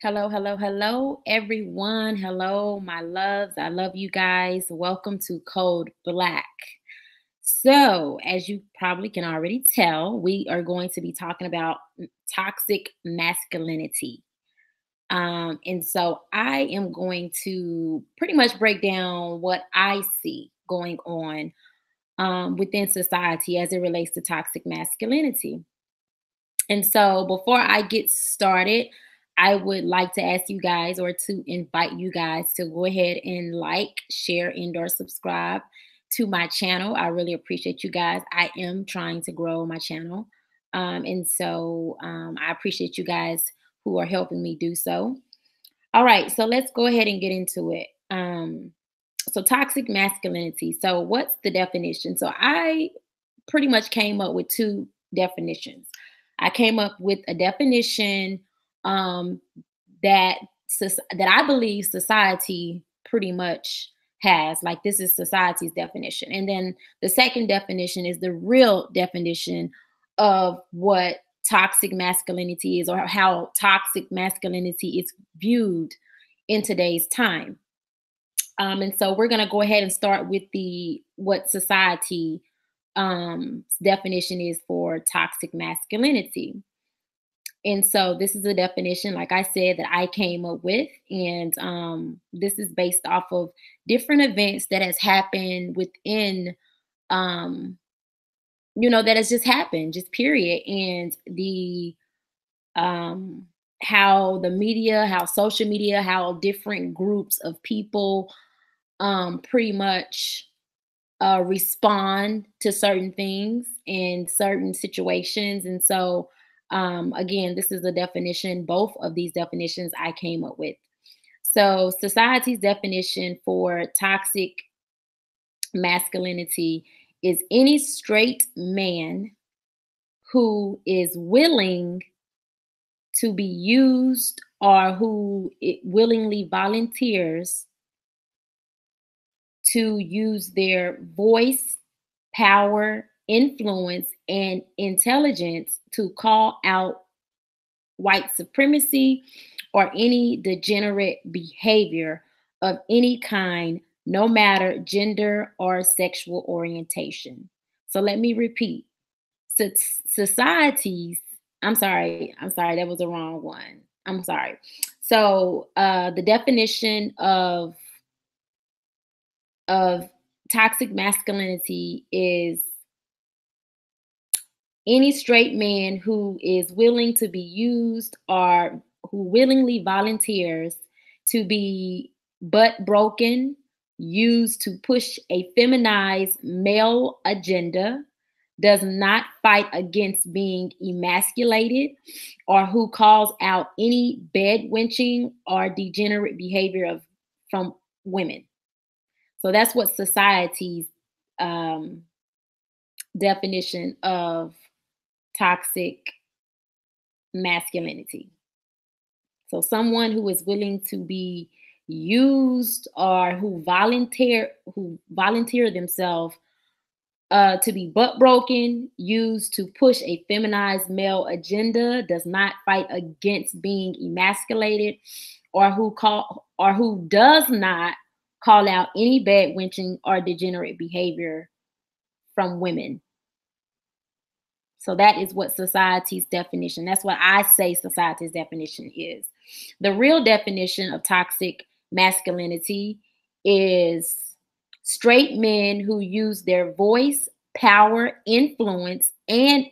Hello, hello, hello, everyone. Hello, my loves. I love you guys. Welcome to Code Black. So, as you probably can already tell, we are going to be talking about toxic masculinity. And so I am going to pretty much break down what I see going on within society as it relates to toxic masculinity. And so before I get started, I would like to ask you guys or to invite you guys to go ahead and like, share, and or subscribe to my channel. I really appreciate you guys. I am trying to grow my channel. And so I appreciate you guys who are helping me do so. All right, so let's go ahead and get into it. So toxic masculinity. So what's the definition? So I pretty much came up with two definitions. I came up with a definition um, that that I believe society pretty much has. Like this is society's definition, and then the second definition is the real definition of what toxic masculinity is, or how toxic masculinity is viewed in today's time. And so we're gonna go ahead and start with the what society definition is for toxic masculinity. And so this is a definition, like I said, that I came up with, and this is based off of different events that has happened within, um, that has just happened, just period, and the um, how the media, how social media, how different groups of people pretty much respond to certain things in certain situations. And so, again, this is a definition, both of these definitions I came up with. So, society's definition for toxic masculinity is any straight man who is willing to be used or who willingly volunteers to use their voice, power, influence, and intelligence to call out white supremacy or any degenerate behavior of any kind, no matter gender or sexual orientation. So let me repeat. Societies, I'm sorry, that was the wrong one. I'm sorry. So the definition of toxic masculinity is any straight man who is willing to be used or who willingly volunteers to be butt broken, used to push a feminized male agenda, does not fight against being emasculated, or who calls out any bed wenching or degenerate behavior from women. So that's what society's um, definition of toxic masculinity. So someone who is willing to be used or who volunteer themselves to be butt broken, used to push a feminized male agenda, does not fight against being emasculated, or who does not call out any bad wenching or degenerate behavior from women. So that is what society's definition. That's what I say society's definition is. The real definition of toxic masculinity is straight men who use their voice, power, influence, and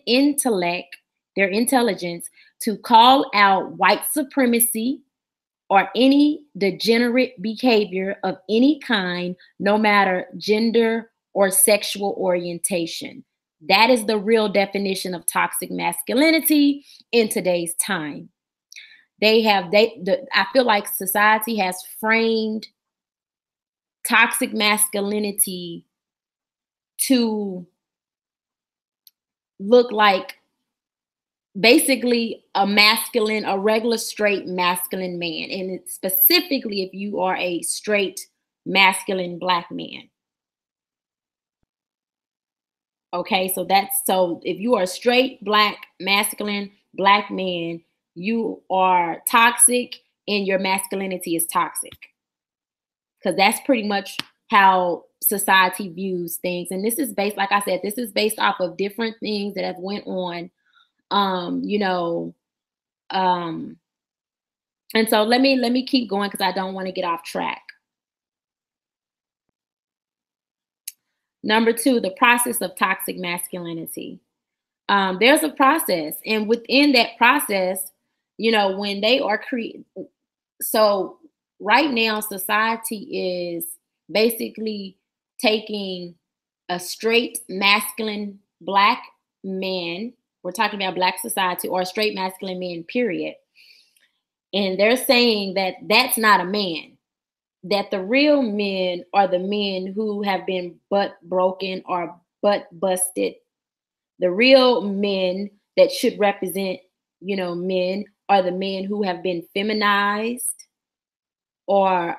their intelligence, to call out white supremacy or any degenerate behavior of any kind, no matter gender or sexual orientation. That is the real definition of toxic masculinity in today's time. I feel like society has framed toxic masculinity to look like basically a regular straight masculine man. And specifically if you are a straight masculine Black man. Okay, so if you are a straight Black masculine Black man, you are toxic, and your masculinity is toxic. Because that's pretty much how society views things. And this is based, like I said, this is based off of different things that have went on. You know, and so let me keep going because I don't want to get off track. Number two, the process of toxic masculinity. There's a process, and within that process, you know, when they are so right now society is basically taking a straight masculine black man, we're talking about black society, or a straight masculine man, period, and they're saying that that's not a man, that the real men are the men who have been butt broken or butt busted. The real men that should represent, you know, men are the men who have been feminized, or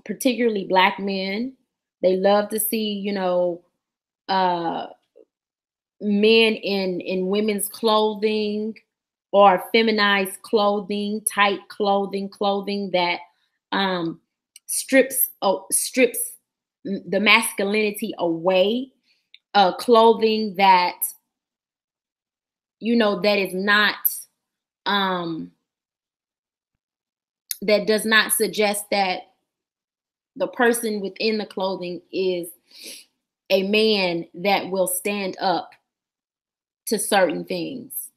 particularly black men. They love to see, you know, men in women's clothing or feminized clothing, tight clothing that strips the masculinity away. Clothing that, you know, that is not that does not suggest that the person within the clothing is a man that will stand up to certain things,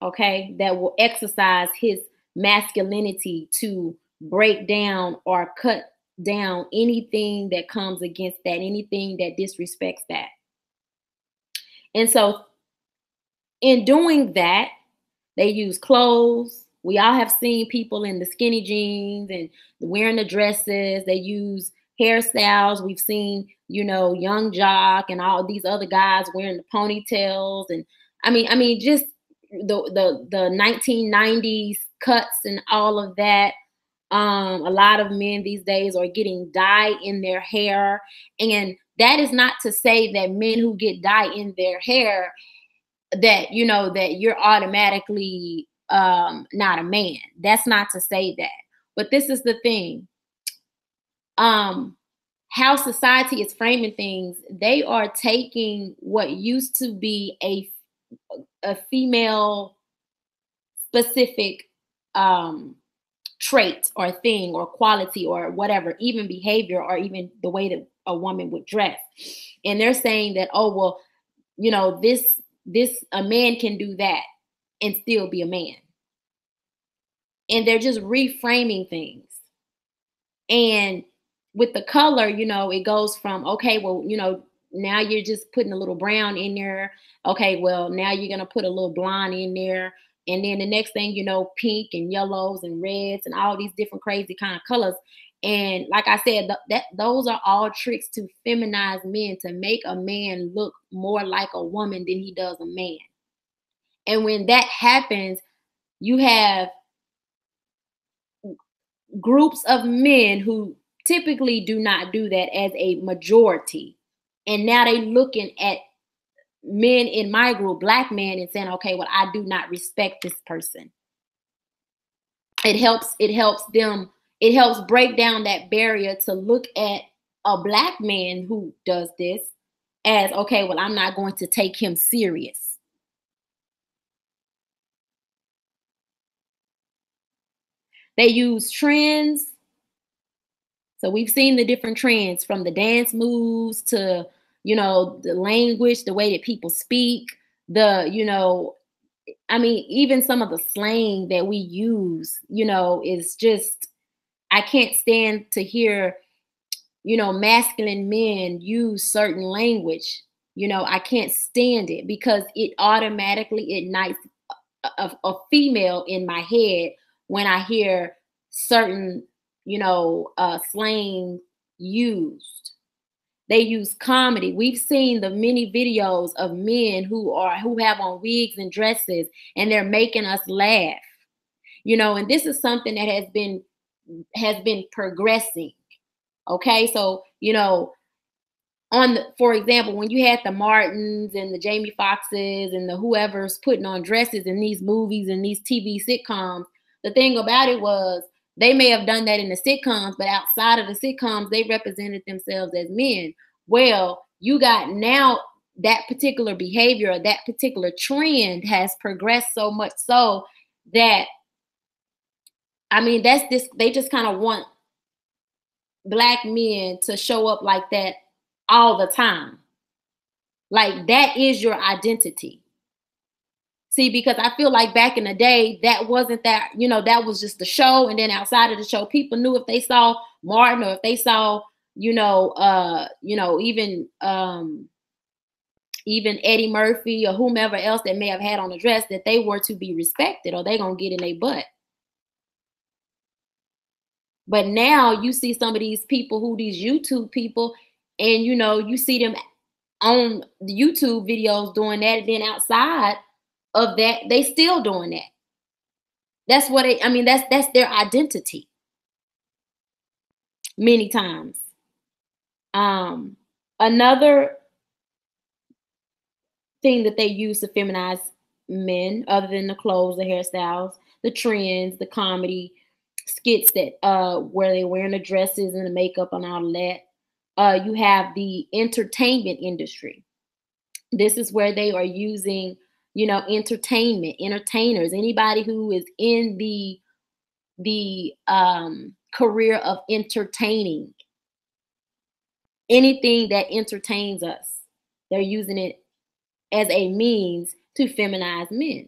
okay, that will exercise his masculinity to break down or cut down anything that comes against that, anything that disrespects that. And so in doing that, they use clothes. We all have seen people in the skinny jeans and wearing the dresses. They use hairstyles. We've seen, you know, Young Jock and all these other guys wearing the ponytails. And I mean, just the 1990s cuts and all of that. A lot of men these days are getting dye in their hair. And that is not to say that men who get dye in their hair, that, you know, that you're automatically not a man. That's not to say that. But this is the thing. How society is framing things, they are taking what used to be a female specific trait or thing or quality or whatever, even behavior, or even the way that a woman would dress. And they're saying that, oh, well, you know, this a man can do that and still be a man. And they're just reframing things. And with the color, you know, it goes from, okay, well, you know, now you're just putting a little brown in there. Okay, well, now you're going to put a little blonde in there. And then the next thing you know, pink and yellows and reds and all these different crazy kind of colors. And like I said, those are all tricks to feminize men, to make a man look more like a woman than he does a man. And when that happens, you have groups of men who typically do not do that as a majority. And now they looking at men in my group, black men, and saying, okay, well, I do not respect this person. It helps break down that barrier to look at a black man who does this as, okay, well, I'm not going to take him serious. They use trends. So we've seen the different trends, from the dance moves to, you know, the language, the way that people speak, you know, I mean, even some of the slang that we use, you know, is just, I can't stand to hear, you know, masculine men use certain language. You know, I can't stand it because it automatically ignites a female in my head when I hear certain, you know, slang used. They use comedy. We've seen the many videos of men who have on wigs and dresses, and they're making us laugh. You know, and this is something that has been progressing. Okay, so, you know, for example, when you had the Martins and the Jamie Foxxes and the whoever's putting on dresses in these movies and these TV sitcoms, the thing about it was they may have done that in the sitcoms, but outside of the sitcoms, they represented themselves as men. Well, you got now that particular behavior, that particular trend has progressed so much so that, I mean, that's this, they just kind of want Black men to show up like that all the time. Like that is your identity. See, because I feel like back in the day, that wasn't that, that was just the show. And then outside of the show, people knew if they saw Martin or if they saw, even Eddie Murphy or whomever else that may have had on a dress, that they were to be respected or they gonna get in their butt. But now you see some of these people these YouTube people, and you see them on the YouTube videos doing that, and then outside of that, they still doing that. That's what that's their identity. Many times. Another thing that they use to feminize men, other than the clothes, the hairstyles, the trends, the comedy skits that where they're wearing the dresses and the makeup and all of that. You have the entertainment industry. This is where they are using, entertainment, entertainers, anybody who is in the career of entertaining, anything that entertains us. They're using it as a means to feminize men.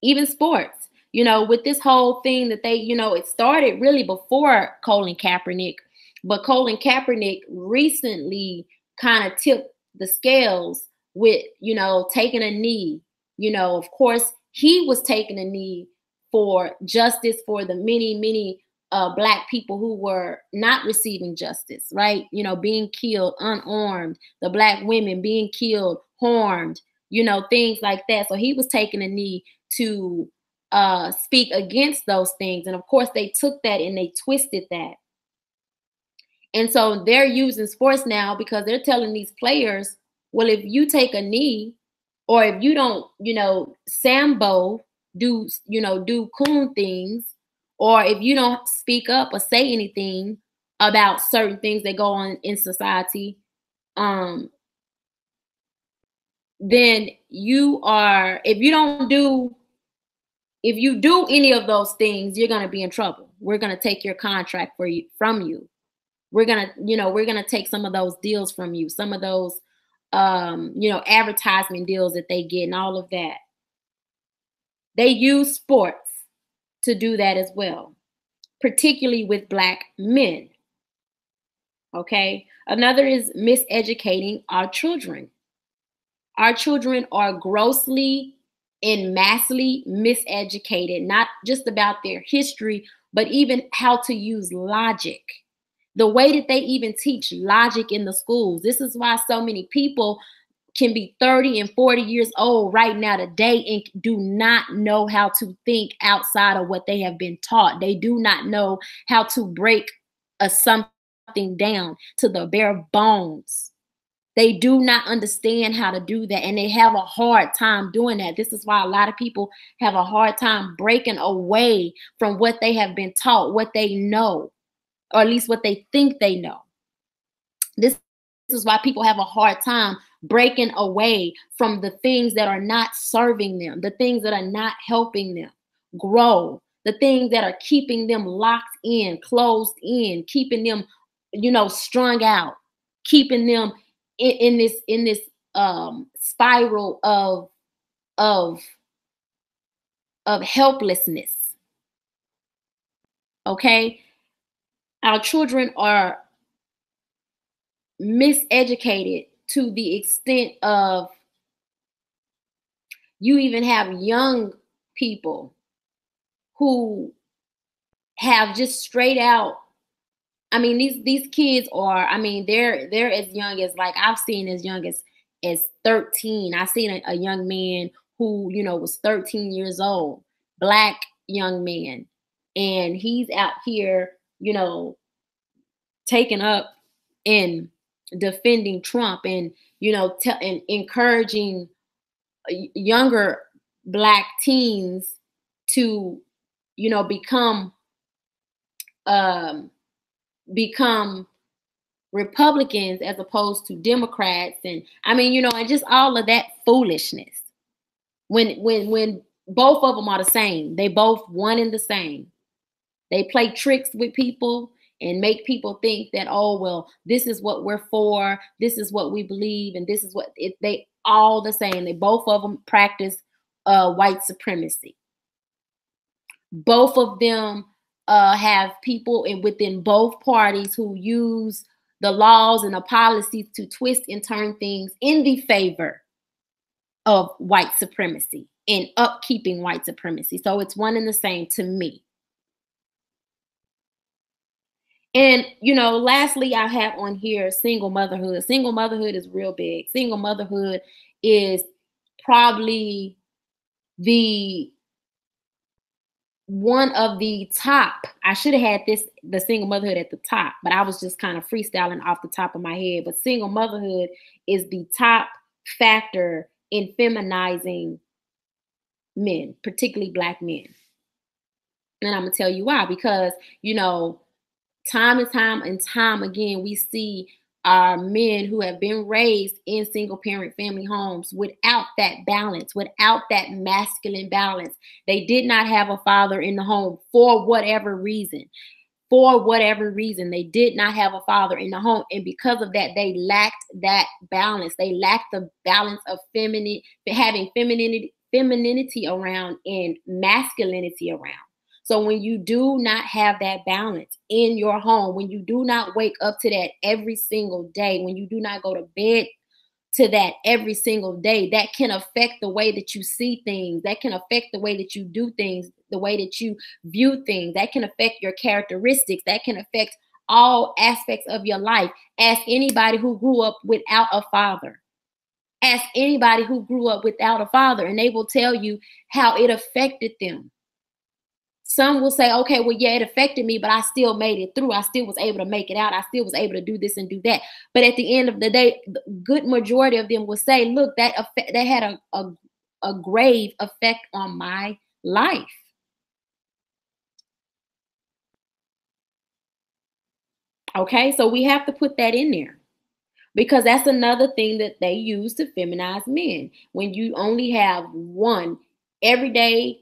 Even sports, with this whole thing that they, it started really before Colin Kaepernick, but Colin Kaepernick recently kind of tipped the scales with, taking a knee. Of course, he was taking a knee for justice for the many Black people who were not receiving justice, right? Being killed unarmed, the Black women being killed harmed, things like that. So he was taking a knee to speak against those things. And of course, they took that and they twisted that. And so they're using sports now because they're telling these players, well, if you take a knee or if you don't, sambo, do coon things, or if you don't speak up or say anything about certain things that go on in society, then if you do any of those things, you're going to be in trouble. We're going to take your contract from you. We're going to take some of those deals from you, some of those, advertisement deals that they get and all of that. They use sports to do that as well, particularly with Black men. Okay. Another is miseducating our children. Our children are grossly and massively miseducated, not just about their history, but even how to use logic. The way that they even teach logic in the schools. This is why so many people can be 30 and 40 years old right now today and do not know how to think outside of what they have been taught. They do not know how to break something down to the bare bones. They do not understand how to do that, and they have a hard time doing that. This is why a lot of people have a hard time breaking away from what they have been taught, what they know, or at least what they think they know. This is why people have a hard time breaking away from the things that are not serving them, the things that are not helping them grow, the things that are keeping them locked in, closed in, keeping them, strung out, keeping them in this spiral of helplessness. Okay, our children are miseducated to the extent of you even have young people who have just straight out, these kids are, they're as young as, like, I've seen as young as 13. I've seen a young man who, was 13 years old, Black young man, and he's out here, taken up in defending Trump and, and encouraging younger Black teens to, become um, become Republicans as opposed to Democrats, and I mean, and just all of that foolishness. When both of them are the same, they both one and the same. They play tricks with people and make people think that, oh, well, this is what we're for, this is what we believe, and this is what they all the same. They both of them practice white supremacy. Both of them have people within both parties who use the laws and the policies to twist and turn things in the favor of white supremacy and upkeeping white supremacy. So it's one and the same to me. And, lastly, I have on here single motherhood. Single motherhood is real big. Single motherhood is probably the one of the top. I should have had the single motherhood at the top, but I was just kind of freestyling off the top of my head. But single motherhood is the top factor in feminizing men, particularly Black men. And I'm going to tell you why, because, time and time again, we see our men who have been raised in single parent family homes without that balance, without that masculine balance. They did not have a father in the home for whatever reason. For whatever reason, they did not have a father in the home. And because of that, they lacked that balance. They lacked the balance of having femininity around and masculinity around. So when you do not have that balance in your home, when you do not wake up to that every single day, when you do not go to bed to that every single day, that can affect the way that you see things. That can affect the way that you do things, the way that you view things. That can affect your characteristics. That can affect all aspects of your life. Ask anybody who grew up without a father. Ask anybody who grew up without a father, and they will tell you how it affected them. Some will say, okay, well, yeah, it affected me, but I still made it through. I still was able to make it out. I still was able to do this and do that. But at the end of the day, the good majority of them will say, look, that had a grave effect on my life. Okay, so we have to put that in there, because that's another thing that they use to feminize men. When you only have one every day,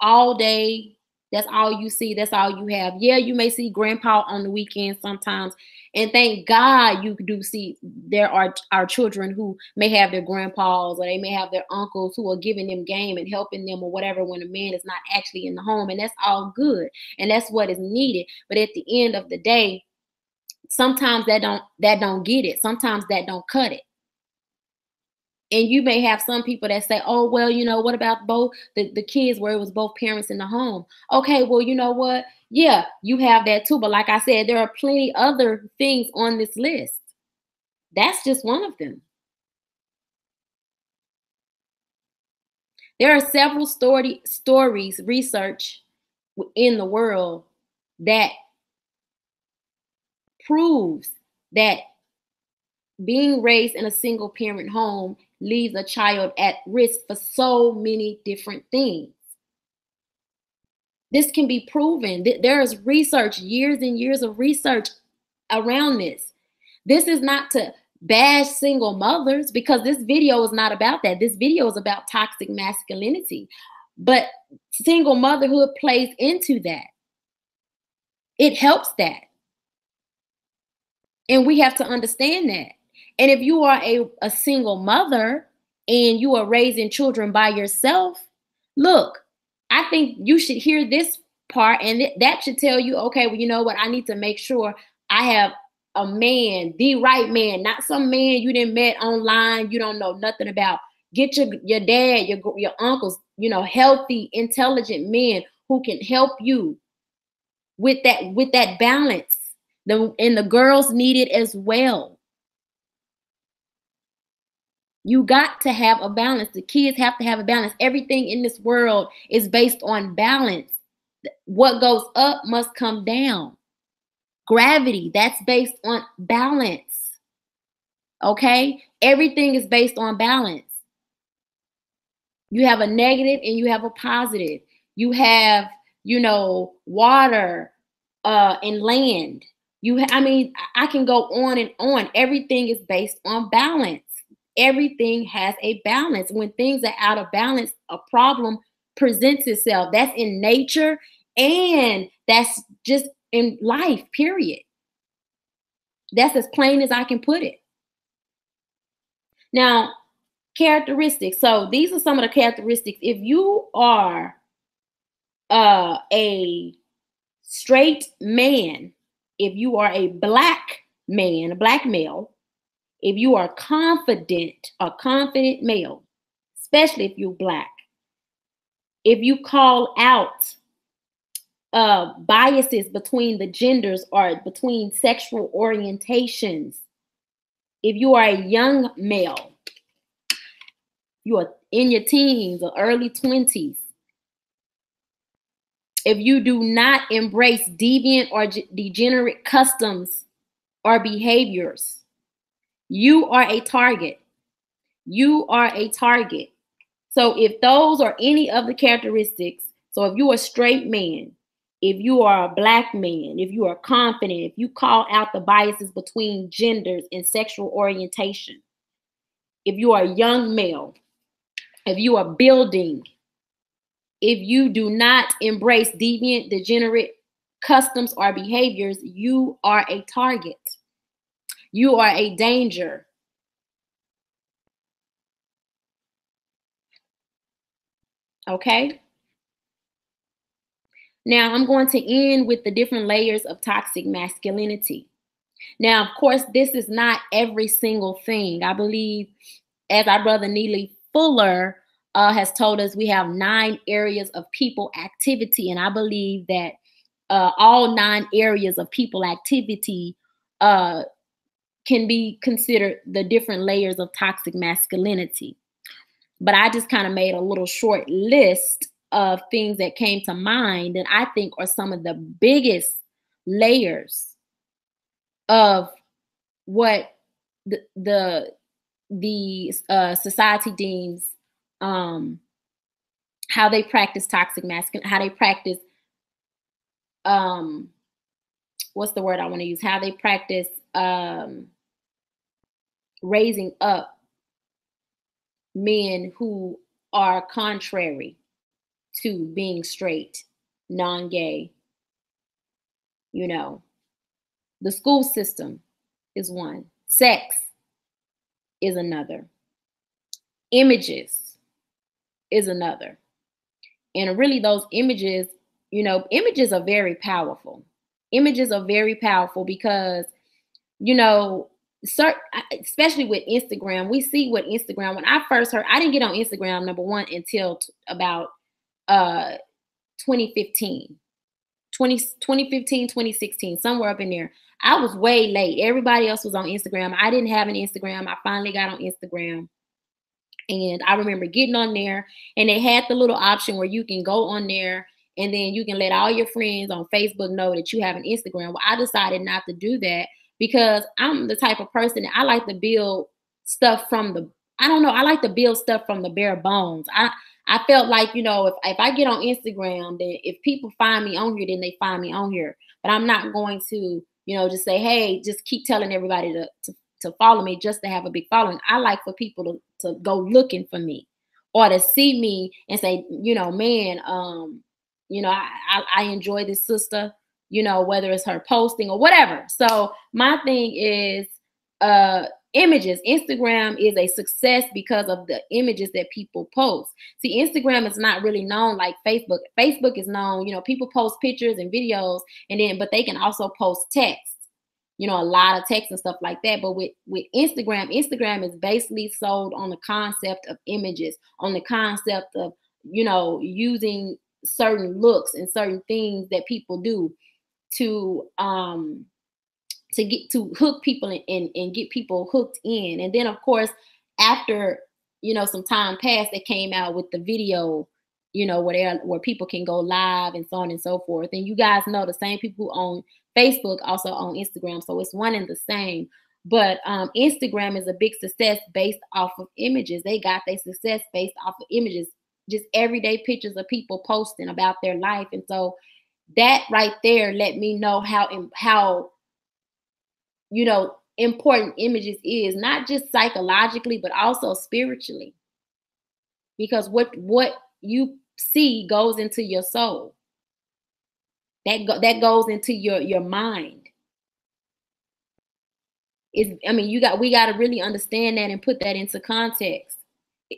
all day, that's all you see. That's all you have. Yeah, you may see grandpa on the weekends sometimes. And thank God you do see there are our children who may have their grandpas, or they may have their uncles who are giving them game and helping them or whatever when a man is not actually in the home. And that's all good. And that's what is needed. But at the end of the day, sometimes that don't get it. Sometimes that don't cut it. And you may have some people that say, oh, well, what about both the kids where it was both parents in the home? Okay, well, you know what? Yeah, you have that too. But like I said, there are plenty other things on this list. That's just one of them. There are several stories, research in the world that proves that being raised in a single parent home leaves a child at risk for so many different things. This can be proven. There is research, years and years of research around this. This is not to bash single mothers, because this video is not about that. This video is about toxic masculinity. But single motherhood plays into that. It helps that. And we have to understand that. And if you are a single mother and you are raising children by yourself, look, I think you should hear this part, and that should tell you, okay, well, you know what? I need to make sure I have a man, the right man, not some man you didn't met online, you don't know nothing about. Get your dad, your uncles, healthy, intelligent men who can help you with that balance. And the girls need it as well. You got to have a balance. The kids have to have a balance. Everything in this world is based on balance. What goes up must come down. Gravity, that's based on balance. Okay? Everything is based on balance. You have a negative and you have a positive. You have, water and land. I mean, I can go on and on. Everything is based on balance. Everything has a balance. When things are out of balance, a problem presents itself. That's in nature and that's just in life, period. That's as plain as I can put it. Now, characteristics. So these are some of the characteristics. If you are a straight man, if you are a black man, a black male, if you are confident, a confident male, especially if you're black, if you call out biases between the genders or between sexual orientations, if you are a young male, you are in your teens or early 20s, if you do not embrace deviant or degenerate customs or behaviors, you are a target. You are a target. So if those are any of the characteristics, so if you're a straight man, if you are a black man, if you are confident, if you call out the biases between genders and sexual orientation, if you are a young male, if you are building, if you do not embrace deviant, degenerate customs or behaviors, you are a target. You are a danger. Okay? Now, I'm going to end with the different layers of toxic masculinity. Now, of course, this is not every single thing. I believe, as our brother Neely Fuller has told us, we have 9 areas of people activity. And I believe that all 9 areas of people activity can be considered the different layers of toxic masculinity. But I just kind of made a little short list of things that came to mind that I think are some of the biggest layers of what the society deems how they practice toxic masculinity, how they practice what's the word I want to use? How they practice raising up men who are contrary to being straight, non-gay. The school system is one. Sex is another. Images is another. And really those images, images are very powerful. Images are very powerful because, especially with Instagram, we see what Instagram, when I first heard, I didn't get on Instagram, number one, until about 2015, 2016, somewhere up in there. I was way late. Everybody else was on Instagram. I didn't have an Instagram. I finally got on Instagram. And I remember getting on there and they had the little option where you can go on there and then you can let all your friends on Facebook know that you have an Instagram. Well, I decided not to do that because I'm the type of person that I like to build stuff from I like to build stuff from the bare bones. I felt like, if I get on Instagram, then if people find me on here, then they find me on here. But I'm not going to, just say, hey, just keep telling everybody to follow me just to have a big following. I like for people to go looking for me or to see me and say, man, I enjoy this sister, whether it's her posting or whatever. So my thing is images. Instagram is a success because of the images that people post. See, Instagram is not really known like Facebook. Facebook is known, people post pictures and videos but they can also post text. A lot of text and stuff like that. But with Instagram is basically sold on the concept of images, on the concept of, using certain looks and certain things that people do to hook people and get people hooked in. And then of course, after, some time passed, they came out with the video, where people can go live and so on and so forth. And you guys know the same people who own Facebook also own Instagram. So it's one and the same. But Instagram is a big success based off of images. They got their success based off of images, just everyday pictures of people posting about their life. And so that right there let me know how important images is, not just psychologically but also spiritually, because what you see goes into your soul. That goes into your mind. I mean, we got to really understand that and put that into context.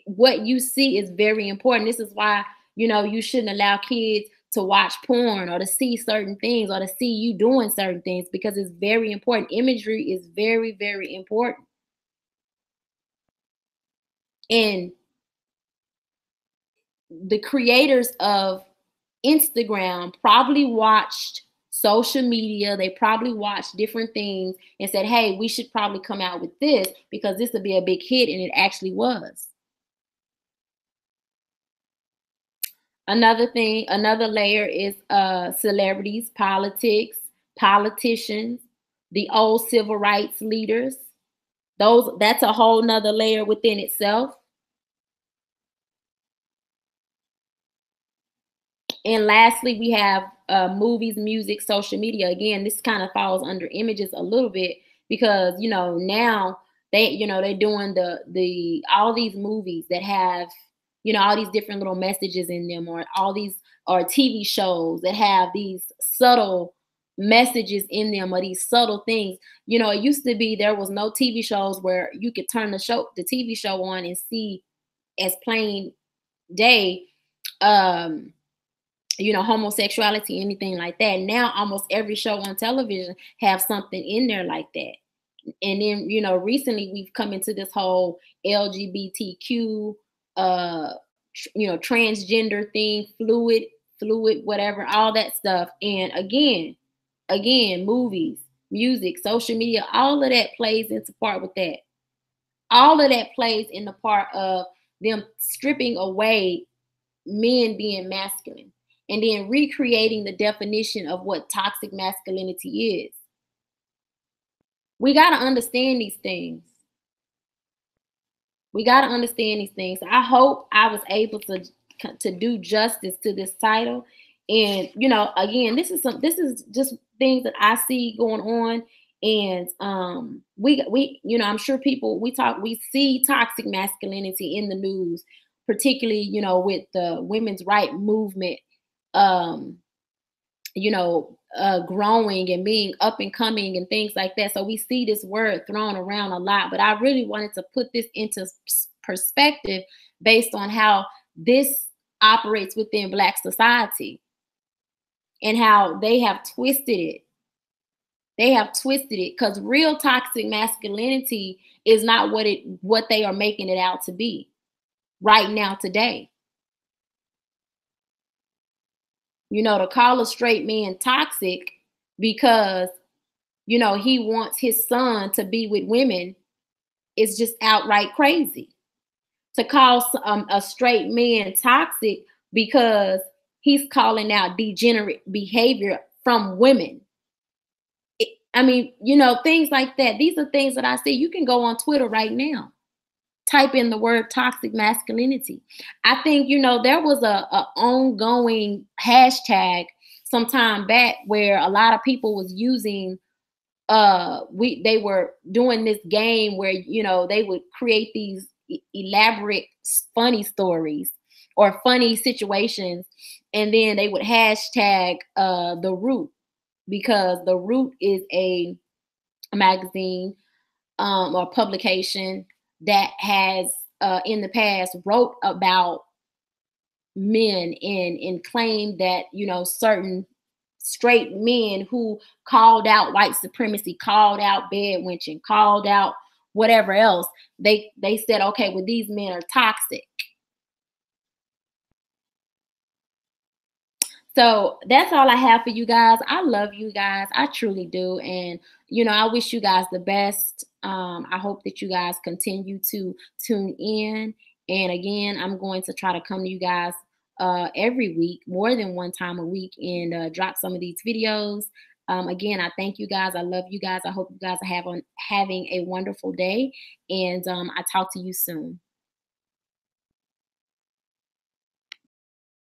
What you see is very important. This is why, you shouldn't allow kids to watch porn or to see certain things or to see you doing certain things, because it's very important. Imagery is very, very important. And the creators of Instagram probably watched social media. They probably watched different things and said, hey, we should probably come out with this because this would be a big hit. And it actually was. Another layer is celebrities, politicians, the old civil rights leaders. That's a whole nother layer within itself. And lastly, we have movies, music, social media. Again, this kind of falls under images a little bit because now they're doing the all these movies that have all these different little messages in them, or or TV shows that have these subtle messages in them, or these subtle things. It used to be there was no TV shows where you could turn the TV show on and see as plain day homosexuality, anything like that. Now almost every show on television have something in there like that. And then recently we've come into this whole LGBTQ transgender thing, fluid, whatever, all that stuff. And again, movies, music, social media, all of that plays into part with that. All of that plays in the part of them stripping away men being masculine and then recreating the definition of what toxic masculinity is. We got to understand these things. I hope I was able to do justice to this title. And again, this is just things that I see going on. And I'm sure we see toxic masculinity in the news, particularly with the women's right movement growing and being up and coming and things like that. So we see this word thrown around a lot, but I really wanted to put this into perspective based on how this operates within Black society and how they have twisted it. Because real toxic masculinity is not what they are making it out to be right now today. To call a straight man toxic because, he wants his son to be with women is just outright crazy. To call a straight man toxic because he's calling out degenerate behavior from women. Things like that. These are things that I see. You can go on Twitter right now. Type in the word toxic masculinity. I think, there was a ongoing hashtag some time back where a lot of people was using, they were doing this game where, they would create these elaborate, funny stories or funny situations. And then they would hashtag The Root, because The Root is a magazine or publication that has in the past wrote about men and claimed that certain straight men who called out white supremacy, called out bed wenching, called out whatever else, they said, okay, well, these men are toxic. So that's all I have for you guys. I love you guys. I truly do. And, I wish you guys the best. I hope that you guys continue to tune in. And again, I'm going to try to come to you guys every week, more than one time a week, and drop some of these videos. Again, I thank you guys. I love you guys. I hope you guys are having a wonderful day. And I talk to you soon.